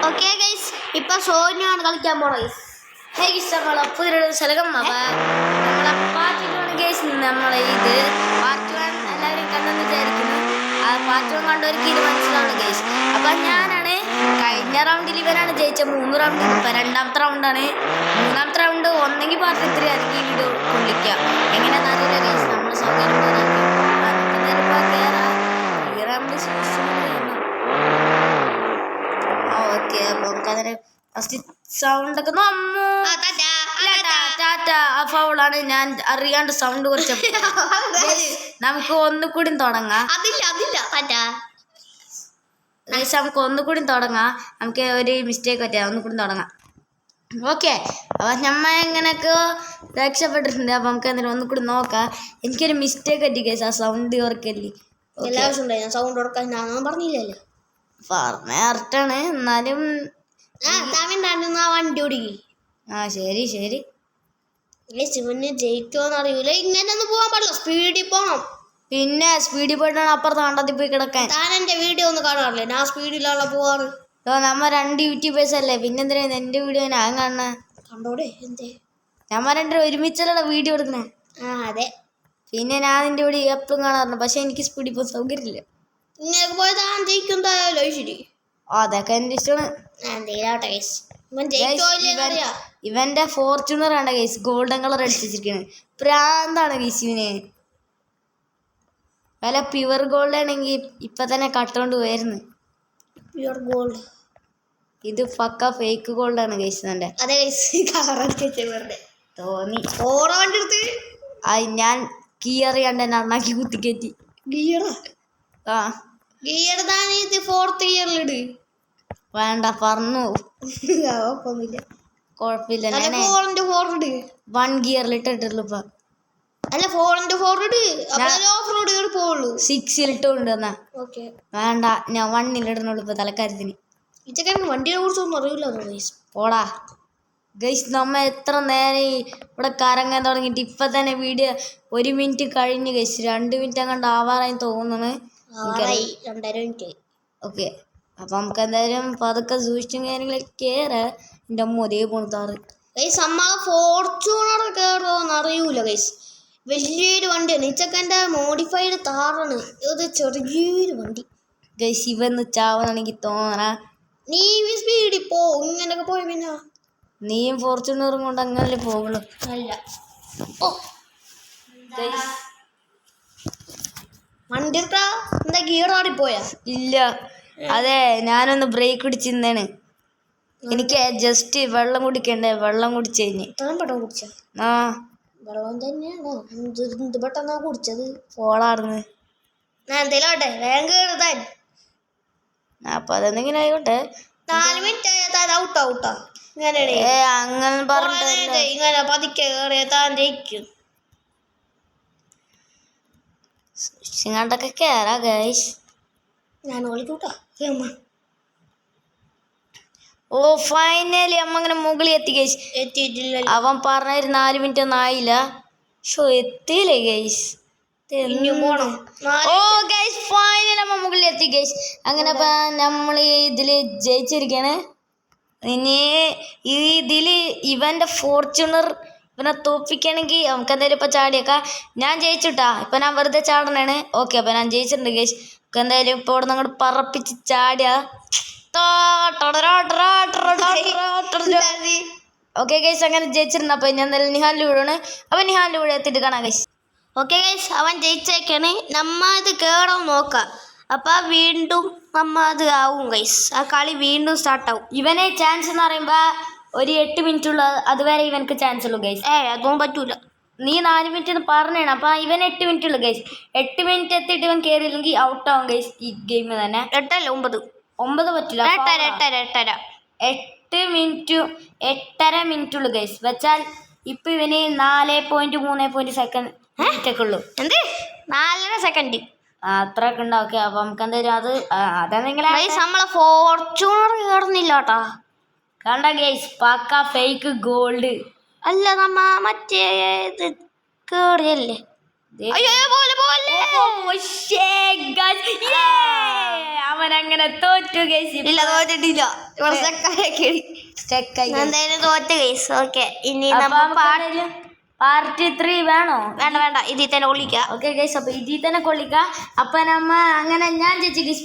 Okay guys, ഇപ്പൊ സോനിയാണ് കളിക്കാൻ പോണ ഗൈസ്. സ്ഥലം നമ്മളെ ഇത് പാർട്ട് 1 എല്ലാവരും കണ്ടെന്ന് വിചാരിക്കുന്നു. ആ പാർട്ട് 1 കണ്ടവർക്ക് ഇത് മനസ്സിലാണ് ഗൈസ്. അപ്പൊ ഞാനാണ് കഴിഞ്ഞ റൗണ്ടിൽ ഇവനാണ് ജയിച്ച 3 റൗണ്ട്. ഇപ്പൊ 2ാമത്തെ റൗണ്ടാണ്. 3ാമത്തെ റൗണ്ട് ഒന്നെങ്കിൽ പാർട്ട് 3 അല്ലെങ്കിൽ ഈ വീഡിയോ കൊള്ളിക്കുക എങ്ങനെയാണെന്ന് അറിയില്ല ഗൈസ്. നമ്മൾ സൗകര്യം ഓക്കെ. അപ്പൊ നമുക്കതിന് ഫസ്റ്റ് സൗണ്ട് ഒക്കെ ഫൗളാണ്. ഞാൻ അറിയാണ്ട് സൗണ്ട് കുറച്ച് നമുക്ക് ഒന്നുകൂടി തുടങ്ങാം. നമുക്ക് ഒന്നുകൂടി തുടങ്ങാം. നമുക്ക് ഒരു മിസ്റ്റേക്ക് പറ്റിയ ഒന്നുകൂടി തുടങ്ങാം. ഓക്കെ. അപ്പൊ നമ്മ എങ്ങനെയൊക്കെ രക്ഷപ്പെട്ടിട്ടുണ്ട്. അപ്പൊ നമുക്ക് എന്തെങ്കിലും ഒന്നുകൂടി നോക്കാം. എനിക്കൊരു മിസ്റ്റേക്ക് പറ്റി കേസ്. ആ സൗണ്ട് കുറക്കല്ലേ സൗണ്ട് കൊടുക്കാൻ ഞാൻ പറഞ്ഞില്ലല്ലോ. പറഞ്ഞാണ് എന്നാലും വണ്ടി ഓടിക്കും. ശരി ശരി. ശിവന് ജയിക്കുമെന്ന് അറിയൂല. ഇങ്ങനെ ഒന്നും പോകാൻ പാടില്ല, സ്പീഡിൽ പോണം. പിന്നെ സ്പീഡിൽ പോയിട്ടാണ് അപ്പുറത്ത് കണ്ടത്തിൽ പോയി കിടക്കാൻ. താൻ എന്റെ വീഡിയോ ഒന്നും കാണാറില്ലേ? ഞാൻ സ്പീഡിലുള്ള പോവാറ്. നമ്മ 2 യൂട്യൂബേഴ്സ് അല്ലേ, പിന്നെന്തിനാ എന്റെ വീഡിയോ ഞാൻ കാണണേ? കണ്ടോടെ എന്തേ നമ്മ 2 ഒരുമിച്ചുള്ള വീഡിയോ എടുക്കണേ. അതെ. പിന്നെ ഞാൻ നിന്റെ വീഡിയോ എപ്പോഴും കാണാറുണ്ട്. പക്ഷെ എനിക്ക് സ്പീഡിൽ പോകാൻ സൗകര്യമില്ല. ഇങ്ങനെ പോയി താൻ ജയിക്കുന്നതായാലോ ശരി. അതൊക്കെ എന്റെ ഇഷ്ടമാണ്. ഇവന്റെ ഫോർച്യൂണർ ആണ് ഗൈസ്, ഗോൾഡൻ കളർ അടിച്ചിരിക്കുന്നത്. പ്രാന്താണ് ഗൈസ് ഇവന്. വല്ല പ്യുവർ ഗോൾഡ് ആണെങ്കിൽ ഇപ്പൊ തന്നെ കട്ടോണ്ട് പോയിരുന്നു. പ്യുവർ ഗോൾഡ് ഇത് പക്ക ഫേക്ക് ഗോൾഡ് ആണ് ഗൈസ്. എന്റെ തോന്നി ഞാൻ കീ അറിയാണ്ട് എന്നെ അണ്ണാക്കി കുത്തിക്കയറ്റി. വേണ്ട പറഞ്ഞു കുഴപ്പമില്ല. 1 ഗിയറിലിട്ടിട്ടുള്ളൂ. ഇപ്പൊ 6 ഇട്ടുണ്ട്. എന്നാ വേണ്ട, ഞാൻ 1 ഇടണുള്ളൂ ഇപ്പൊ തലക്കാര്യത്തിന്. വണ്ടിയെ കുറിച്ചൊന്നും അറിയില്ല ഓടാ ഗൈസ്. നമ്മ എത്ര നേരം ഇവിടെ കറങ്ങാൻ തുടങ്ങിയിട്ട് ഇപ്പൊ തന്നെ വീഡിയോ 1 മിനിറ്റ് കഴിഞ്ഞ് ഗൈസ്. 2 മിനിറ്റ് അങ്ങോട്ട് ആവാറായി തോന്നുന്നു. 2.5 മിനിറ്റ്. ഓക്കെ. അപ്പൊ നമുക്ക് എന്തായാലും പതുക്കെ സൂക്ഷിച്ചും കാര്യങ്ങളൊക്കെ കേറാ. എന്റെ അമ്മ ഒരേ പോണത്താറ് ഫോർച്യൂണർ കേറുമോന്ന് അറിയൂല ഗൈസ്. വലിയൊരു വണ്ടിയാണ്. ഇച്ചക്കൻ്റെ മോഡിഫൈഡ് താറാണ്. ഇത് ചെറിയൊരു വണ്ടി ഗൈസ്. ഇവന്ന് ചാവണമെങ്കിൽ തോന്നണ നീ സ്പീഡിൽ പോ. ഇങ്ങനൊക്കെ പോയി പിന്നെ നീയും ഫോർച്യൂണറും കൊണ്ട് അങ്ങനെ പോകുള്ളൂ. അല്ല വണ്ടി എന്താ ഗിയർ ആടിപ്പോയാ? ഇല്ല. അതെ, ഞാനൊന്ന് ബ്രേക്ക് പിടിച്ചിരുന്നാണ്. എനിക്ക് ജസ്റ്റ് വെള്ളം കുടിക്കണ്ടേ, വെള്ളം കുടിച്ചു കഴിഞ്ഞ്. പെട്ടെന്ന് കുടിച്ച വെള്ളം തന്നെയാണോ? എന്ത് പെട്ടെന്നാ കുടിച്ചത്? പോളാർന്ന്. ഞാൻ എന്തേലോട്ടെ വേഗം കേറുതാൻ. അപ്പൊ അതെന്തെങ്കിലും ആയിക്കോട്ടെ. 4 മിനിറ്റ് ആയാൽ ഔട്ടാ. അങ്ങനെ പറഞ്ഞിട്ട് ഇങ്ങനെ പതുക്കെ കേറിയ താൻ ജയിക്കും. സൂക്ഷിങ്ങാണ്ടൊക്കെ കേറാ ഗൈസ്. ഞാൻ ഓളിക്കൂട്ടാ. ഓ ഫൈനലി അമ്മ അങ്ങനെ മുകളിൽ എത്തി ഗൈസ്. എത്തിയിട്ടില്ല. അവൻ പറഞ്ഞൊരു 4 മിനിറ്റ് ഒന്നും ആയില്ല. എത്തിയില്ലേ ഗൈസ്? ഓ ഗൈസ് ഫൈനലി അമ്മ മുകളിൽ എത്തി ഗൈസ്. അങ്ങനെ നമ്മൾ ഇതില് ജയിച്ചിരിക്കാണ്. ഇനി ഈ ഇതില് ഇവന്റെ ഫോർച്യൂണർ ഇവനെ തോപ്പിക്കണമെങ്കിൽ നമുക്ക് എന്തായാലും ഇപ്പൊ ചാടിയേക്കാം. ഞാൻ ജയിച്ചുട്ടാ. ഇപ്പൊ ഞാൻ വെറുതെ ചാടണാണ്. ഓക്കെ. അപ്പൊ ഞാൻ ജയിച്ചിട്ടുണ്ട് ഗൈസ്. എന്തായാലും ഇപ്പൊ ഇവിടെ അങ്ങോട്ട് പറപ്പിച്ച് ചാടിയാ. ഓക്കെ ഗൈസ്, അങ്ങനെ ജയിച്ചിരുന്നു. അപ്പൊ ഞാൻ എന്തായാലും നിഹാലിന്റെ വീടാണ്. അപ്പൊ നിഹാലിന്റെ വീട് എത്തിയിട്ട് കാണാം ഗൈസ്. ഓക്കെ ഗൈസ്, അവൻ ജയിച്ചേക്കാണ്. നമ്മ ഇത് കേറാൻ നോക്കാം. അപ്പൊ വീണ്ടും നമ്മ അത് ആവും ഗൈസ്. ആ കളി വീണ്ടും സ്റ്റാർട്ടാവും. ഇവനെ ചാൻസ് എന്ന് പറയുമ്പോ ഒരു 8 മിനിറ്റ് ഉള്ള അതുവരെ ഇവനക്ക് ചാൻസ് ഉള്ളൂ ഗൈസ്. അതൊന്നും പറ്റൂല. നീ 4 മിനിറ്റ് എന്ന് പറഞ്ഞാണ്. അപ്പൊ ഇവൻ 8 മിനിറ്റ് ഉള്ളു ഗൈസ്. 8 മിനിറ്റ് എത്തിയിട്ട് ഇവൻ കയറിയില്ലെങ്കിൽ ഔട്ട് ആവും ഗൈസ് ഈ ഗെയിം തന്നെ. 9 പറ്റില്ല. 8.5 മിനിറ്റ് ഉള്ളു ഗൈസ്. വെച്ചാൽ ഇപ്പൊ ഇവന് 4.3 സെക്കൻഡ് ഒക്കെ ഉള്ളു. എന്ത് 4.5 സെക്കൻഡ് അത്രയൊക്കെ ഉണ്ടാവും. ഓക്കെ. അപ്പൊ നമുക്ക് എന്തായാലും അതെന്തെങ്കിലും നമ്മളെ ഫോർച്യൂണർ കേറുന്നില്ല കേട്ടാ. കണ്ട ഗൈസ്, പക്ക ഫേക്ക് ഗോൾഡ് അല്ല. നമ്മ മറ്റേ ഇത് കേറിയല്ലേ? അവൻ അങ്ങനെ തോറ്റു ഗൈസ്. ഇല്ല, തോറ്റിട്ടില്ല. ഇവിടെ സ്റ്റക്കായി എന്തായാലും തോറ്റ ഗൈസ്. ഓക്കെ ഇനി പാർട്ട് 3 വേണോ? വേണ്ട ഇതിൽ തന്നെ കൊള്ളിക്കാം. ഓക്കെ ഗൈസ്, അപ്പൊ ഇതിൽ തന്നെ കൊള്ളിക്കാം. അപ്പൊ നമ്മ അങ്ങനെ ഞാൻ ജയിച്ചു ഗൈസ്.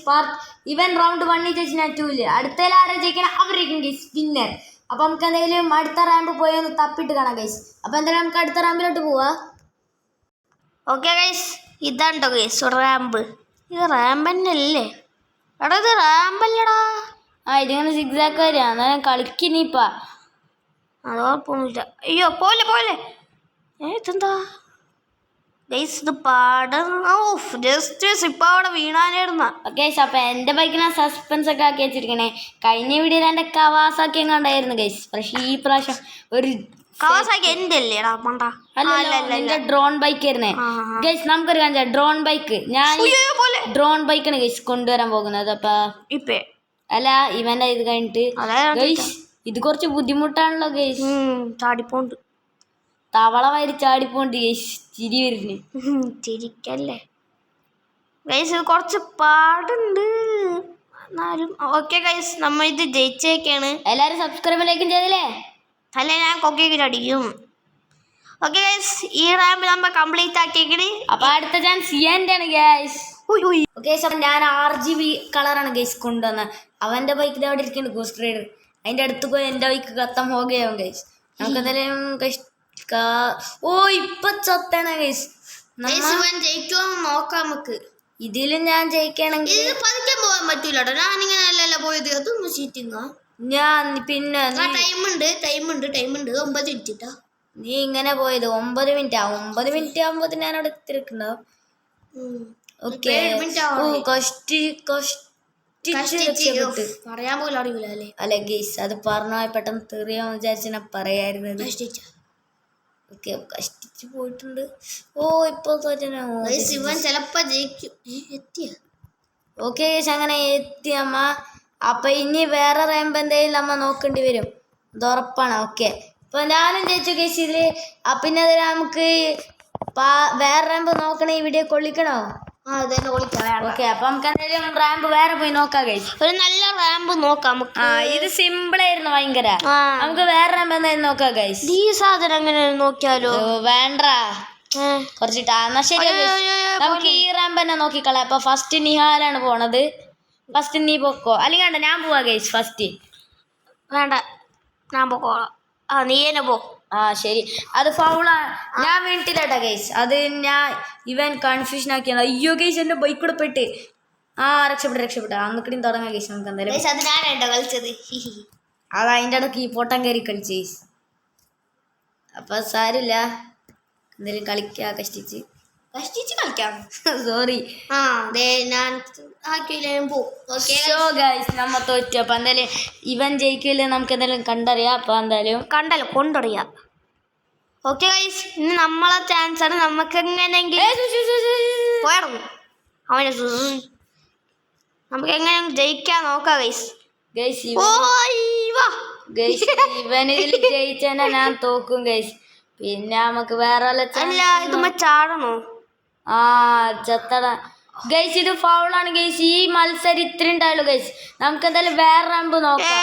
ഇവൻ റൗണ്ട് 1 ജയിച്ചു, ഞാൻ 2 അടുത്തതിൽ ആരാ ജയിക്കണം അവരായിരിക്കും ഗൈസ് വിന്നർ. അപ്പൊ നമുക്ക് എന്തെങ്കിലും അടുത്ത റാമ്പ് പോയി ഒന്ന് തപ്പിട്ട് കാണാം ഗൈസ്. അപ്പൊ എന്തായാലും നമുക്ക് അടുത്ത റാമ്പിലോട്ട് പോവാ. ഓക്കെ ഗൈസ്, ഇതാണ്ടോ ഗൈസ് റാമ്പ്. ഇത് റാമ്പ് തന്നെ അല്ലേ? എടാ ഇത് റാമ്പല്ലടാ. ഇതിങ്ങനെ സിക്സാക്ക് വരിക, എന്നാലും കളിക്കിനിപ്പാ. അതോപ്പൊന്നുമില്ല. അയ്യോ പോലെ ഇതെന്താ ഗൈസ്? ഇത് ജസ്റ്റ് ഇപ്പൊ അവിടെ വീണാനായിരുന്ന. ഓക്കെ അപ്പൊ എന്റെ ബൈക്കിനെ സസ്പെൻസ് ഒക്കെ ആക്കി വെച്ചിരിക്കണേ. കഴിഞ്ഞ വീഡിയോയിൽ എന്റെ കവാസാക്കി കണ്ടായിരുന്നു ഗൈസ്. പക്ഷെ ഈ പ്രാവശ്യം ഒരു കവാസാക്കി എന്റെ അല്ലേടാ മണ്ട. എന്റെ ഡ്രോൺ ബൈക്ക് ആയിരുന്നേ ഗൈസ്. നമുക്കൊരു കാണിച്ച ഡ്രോൺ ബൈക്ക്, ഞാൻ ഡ്രോൺ ബൈക്കാണ് ഗൈസ് കൊണ്ടുവരാൻ പോകുന്നത്. അപ്പൊ അല്ല ഇവന്റെ ഇത് കഴിഞ്ഞിട്ട് ഗൈസ് ഇത് കുറച്ച് ബുദ്ധിമുട്ടാണല്ലോ ഗൈസ്. ചാടിപ്പോണ്ട് തവള വരി ചാടിപ്പോണ്ട് ഗൈസ്. ചിരി വരുന്നു. ചിരിക്കല്ലേ ഗൈസ്, ഇത് കുറച്ച് പാടുണ്ട് എന്നാലും. ഓക്കെ ഗൈസ്, നമ്മ ഇത് ജയിച്ചേക്കാണ്. എല്ലാരും സബ്സ്ക്രൈബിലേക്കും ചെയ്തില്ലേ? അല്ലേ ഞാൻ കൊക്കേക്കിട്ട് അടിക്കും. ഓക്കെ ഗൈസ്, ഈ റാമ്പ് നമ്മൾ കംപ്ലീറ്റ് ആക്കിയേക്കണേ. അപ്പൊ അടുത്ത ചാൻസ് എന്റെ ആണ് ഗൈസ്. ഓക്കെ അപ്പൊ ഞാൻ RGB കളറാണ് ഗൈസ് കൊണ്ടുവന്നത്. അവന്റെ ബൈക്കിൽ അവിടെ ഇരിക്കുന്നുണ്ട് ഗോസ്റ്റ് റൈഡർ. അതിന്റെ അടുത്ത് പോയി എന്റെ ബൈക്ക് കത്താൻ പോകുകയാവും ഗൈസ്. നമുക്ക് എന്തായാലും ഇപ്പൊ ചത്തണ ഗൈസ്. നോക്കാം നമുക്ക്. ഇതിലും ഞാൻ ജയിക്കണെങ്കിൽ പതുക്കെ പോകാൻ പറ്റൂലോ. ഞാനിങ്ങനെ അല്ലല്ല പോയത്. അതൊന്നും ചീറ്റിങ്ങ. ഞാൻ പിന്നെ ടൈമുണ്ട് 9 മിനിറ്റ്. നീ ഇങ്ങനെ പോയത് 9 മിനിറ്റ് ആവും. 9 മിനിറ്റ് ആകുമ്പോ ഞാൻ അവിടെ എത്തിരിക്കുന്നുണ്ടാവും. ഓക്കെ പറയാൻ പോലും അറിയില്ല അല്ലേ? അല്ലെ ഗൈസ്, അത് പറഞ്ഞ പെട്ടെന്ന് തെറിയാന്ന് വിചാരിച്ച ഞാൻ പറയായിരുന്നത്. ഓക്കെ കഷ്ടിച്ച് പോയിട്ടുണ്ട്. ഇപ്പൊ ഇവൻ ചെലപ്പോ ജയിക്കും. ഓക്കെ ഗൈസ്, അങ്ങനെ എത്തി അമ്മ. അപ്പൊ ഇനി വേറെ റാമ്പ് എന്തെങ്കിലും നമ്മ നോക്കേണ്ടി വരും, അത് ഉറപ്പാണ്. ഓക്കെ ഇപ്പൊ ഞാനും ജയിച്ചു ഗൈസ് ഇതില്. പിന്നെ നമുക്ക് വേറെ റാമ്പ് നോക്കണേ. ഈ വീഡിയോ കൊള്ളിക്കണോ? ഓക്കെ അപ്പൊ നമുക്ക് എന്തായാലും റാമ്പ് വേറെ പോയി നോക്കാം ഗൈസ്. ഒരു നല്ല റാമ്പ് നോക്കാം. ഇത് സിമ്പിൾ ആയിരുന്നു ഭയങ്കര. നമുക്ക് വേറെ റാമ്പ് എന്തായാലും നോക്കാം ഗൈസ്. ഈ സാധനം എങ്ങനെ നോക്കിയാലോ? വേണ്ട കുറച്ചിട്ടാ. എന്നാ ശരി നമുക്ക് ഈ റാമ്പ് തന്നെ നോക്കിക്കളാം. അപ്പൊ ഫസ്റ്റ് നിഹാലാണ് പോണത്. ഫസ്റ്റ് നീ പൊക്കോ, അല്ലെങ്കിൽ വേണ്ട ഞാൻ പോവാ ഗൈസ് ഫസ്റ്റ്. വേണ്ട ഞാൻ പൊക്കോളാം. നീ തന്നെ പോ. ശരി. അത് ഫൗളാ. ഞാൻ വീണിട്ടില്ലാട്ടാ ഗൈസ്. അത് ഇവൻ കൺഫ്യൂഷൻ ആക്കിയാണ്. അയ്യോ ഗൈസ് എന്റെ ബൈക്ക് കൂടെ പോയിട്ട്. രക്ഷപ്പെട്ടു. അങ്ങോട്ടും തുടങ്ങാം ഗൈസ്. നമുക്ക് എന്തായാലും കളിച്ചത് അത് അതിൻ്റെ ഇടയ്ക്ക് ഈ പൊട്ടം കയറി കളിച്ച് ഗൈസ്. അപ്പൊ സാരില്ല, എന്തായാലും കളിക്കാം. കഷ്ടിച്ച് കളിക്കാം. സോറി. ഞാൻ നമ്മ തോറ്റു. അപ്പൊ എന്തായാലും ഇവൻ ജയിക്കില്ല നമുക്ക് എന്തായാലും കണ്ടറിയാം. അപ്പൊ എന്തായാലും കൊണ്ടറിയാം. ഓക്കെ ഗൈസ്, ഇനി നമ്മളെ ചാൻസ് ആണ്. നമുക്ക് എങ്ങനെയെങ്കിലും അവനെ നമുക്ക് എങ്ങനെയെങ്കിലും ജയിക്കാൻ നോക്കാം ഗൈസ്. ഇവനിൽ ജയിച്ചാൽ ഞാൻ തോക്കും ഗൈസ്. പിന്നെ നമുക്ക് വേറെ ഇത് ചാടണോ? ചത്തട ഗൈസ്. ഇത് ഫൗളാണ് ഗൈസ്. ഈ മത്സരം ഇത്രയും ഉണ്ടായുള്ളൂ ഗൈസ്. നമുക്ക് എന്തായാലും വേറെ റാമ്പ് നോക്കാം.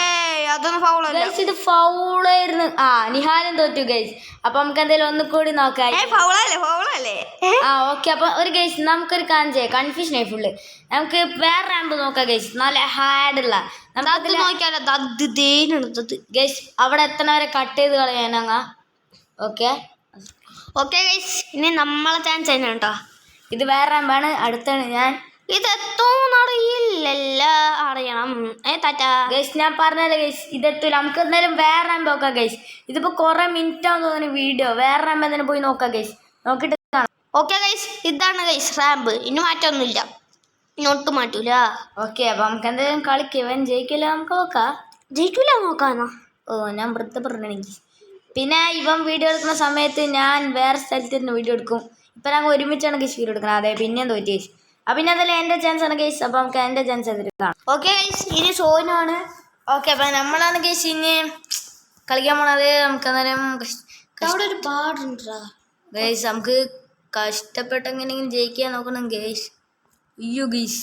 ഗൈസ് ഇത് ഫൗളായിരുന്നു. നിഹാലും തോറ്റു ഗൈസ്. അപ്പൊ നമുക്ക് എന്തായാലും ഒന്നുകൂടി നോക്കാം. ഓക്കെ അപ്പൊ ഒരു ഗൈസ് നമുക്കൊരു കൺഫ്യൂഷൻ ആയി ഫുള്ള്. നമുക്ക് വേറെ റാമ്പ് നോക്കാം ഗൈസ്. നല്ല ഹാർഡുള്ള ഗൈസ്. അവിടെ എത്തണവരെ കട്ട് ചെയ്ത് കളയാനങ്ങ. ഓക്കെ ഗൈസ്, ഇനി നമ്മളെ ചാൻസ് തന്നെ കേട്ടോ. ഇത് വേറെ റാമ്പാണ്. അടുത്താണ് ഞാൻ. ഇതെത്തോന്നറിയില്ലല്ലോ. അറിയണം ഗൈസ്. ഞാൻ പറഞ്ഞല്ലോ ഗൈസ്, ഇതെത്തൂല. നമുക്ക് എന്തായാലും വേറെ റാമ്പ് നോക്കാം ഗൈസ്. ഇതിപ്പോ കുറെ മിനിറ്റ് ആണെന്ന് തോന്നുന്നു വീഡിയോ. വേറെ റാമ്പ് എന്തായാലും പോയി നോക്കാം ഗൈസ്. നോക്കിട്ട് കാണാം. ഓക്കെ ഗൈസ്, ഇതാണ് ഗൈസ് റാമ്പ്. ഇനി മാറ്റമൊന്നുമില്ല, ഇങ്ങോട്ട് മാറ്റൂല. ഓക്കെ അപ്പൊ നമുക്ക് എന്തായാലും കളിക്കാം. ഇവൻ ജയിക്കില്ല നമുക്ക് നോക്കാം. ജയിക്കൂല നോക്കാന്നോ? ഞാൻ വൃത്തി പറഞ്ഞെങ്കിൽ. പിന്നെ ഇവൻ വീഡിയോ എടുക്കുന്ന സമയത്ത് ഞാൻ വേറെ സ്ഥലത്തിരുന്ന് വീഡിയോ എടുക്കും. ഇപ്പൊ ഞങ്ങൾ ഒരുമിച്ചാണ് ഗൈസ് വീഡിയോ എടുക്കണം. അതെ പിന്നെയും തോറ്റി ഗൈസ്. പിന്നെ അതല്ല എൻ്റെ ചാൻസ് ആണ് ഗൈസ്. അപ്പൊ നമുക്ക് എൻ്റെ ചാൻസ് എടുക്കാം. ഓക്കെ ഗൈസ്, ഇനി സോനുമാണ്. ഓക്കെ അപ്പൊ നമ്മളാണ് ഗൈസ് ഇനി കളിക്കാൻ പോണത്. നമുക്ക് അന്നേരം അവിടെ ഒരു പാടുണ്ടാ ഗൈസ്. നമുക്ക് കഷ്ടപ്പെട്ട് എങ്ങനെയെങ്കിലും ജയിക്കാൻ നോക്കണം ഗൈസ്. അയ്യോ ഗൈസ്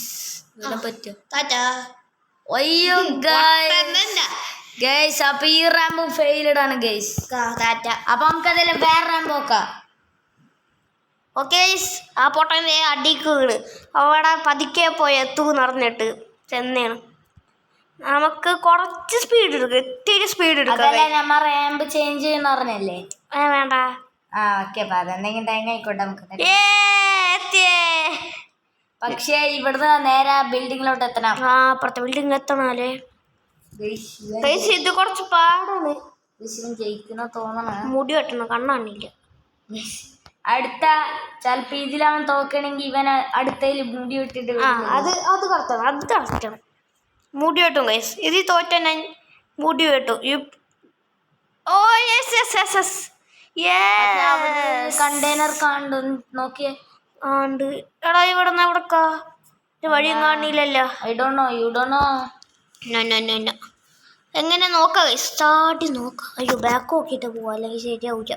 പറ്റും. ടാറ്റാ. അയ്യോ ഗൈസ് ഗൈസ് അപ്പൊ ഈ റാമ്പ് ഫെയിൽഡ് ആണ് ഗൈസ്. ടാറ്റ. അപ്പൊ നമുക്കതിൽ വേറെ റാമ്പ് നോക്കാം. ഓക്കെ ഗൈസ്, ആ പൊട്ടൻ്റെ അടിക്ക് വീണ് അവിടെ പതുക്കെ പോയി എത്തുമെന്ന് അറിഞ്ഞിട്ട് ചെന്നേണ്. നമുക്ക് കുറച്ച് സ്പീഡ് എടുക്കുക, ഇത്തിരി സ്പീഡ് എടുക്കുക. അതല്ല നമ്മ റാമ്പ് ചേഞ്ച് ചെയ്യുന്ന പറഞ്ഞല്ലേ. വേണ്ട. ഓക്കെ അതെന്തെങ്കിലും തേങ്ങ ആയിക്കോട്ടെ നമുക്ക്. എത്തിയേ. പക്ഷേ ഇവിടുന്ന് നേരെ ബിൽഡിങ്ങിലോട്ട് എത്തണം. അപ്പുറത്തെ ബിൽഡിംഗ് എത്തണല്ലേ ഗൈസ്. ഇത് കുറച്ച് പാടാണ്. ജയിക്കുന്ന തോന്നണം. മുടി വെട്ടണം, കണ്ണാണില്ല. അടുത്ത ചിലപ്പോ ഇതിലാവൻ തോക്കണെങ്കിൽ ഇവൻ അടുത്തതിൽ മുടി വിട്ടിട്ട് അത് കറക്റ്റാണ്. മുടി വെട്ടും ഗൈസ്. ഇത് തോറ്റ ഞാൻ മുടി വെട്ടും. Oh yes yes yes yes. Container കാണു നോക്കിയേ. ആണ്ട് എടാ ഇവിടെ എവിടക്കാ വഴിയും കാണില്ലല്ലോ. I don't know, you don't know. എങ്ങനെ നോക്കാം ഗൈസ്, ചാടി നോക്കാം. അയ്യോ ബാക്ക് നോക്കിയിട്ട് പോവാ, അല്ലെങ്കിൽ ശരിയാവില്ല.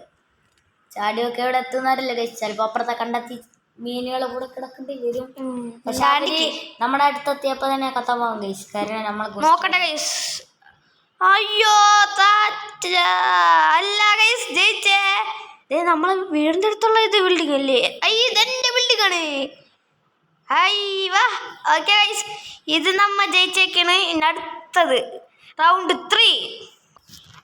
ചാടിയൊക്കെ ഇവിടെ എത്തുന്നവരല്ലേ ഗൈസ്. ചിലപ്പോ അപ്പുറത്തെ കണ്ടെത്തി മീനുകൾ കൂടെ കിടക്കേണ്ടി വരും. പക്ഷെ നമ്മുടെ അടുത്തെത്തിയപ്പോ തന്നെ കഥമാവും ഗൈസ്. കാരണം നമ്മൾ നോക്കട്ടെ ഗൈസ്. അയ്യോ അല്ല ഗൈസ്, ജയിച്ചേ. നമ്മളെ വീടിൻ്റെ അടുത്തുള്ള ഇത് ബിൽഡിംഗ് അല്ലേ? ഇതെന്റെ ബിൽഡിംഗ് ആണ്. വാ. ഓക്കെ ഗൈസ്, ഇത് നമ്മ ജയിച്ചേക്കാണ്. ഇനി അടുത്തത് റൗണ്ട് 3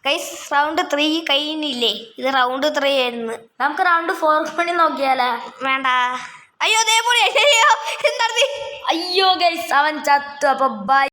ഗൈസ്. റൗണ്ട് 3 കഴിഞ്ഞില്ലേ? ഇത് റൗണ്ട് 3 ആയിരുന്നു. നമുക്ക് റൗണ്ട് 4 കൂടി നോക്കിയാലോ? വേണ്ട. അയ്യോ അതേപോലെ. അയ്യോ ഗൈസ് അവൻ ചത്തു. അപ്പൊ ബൈ.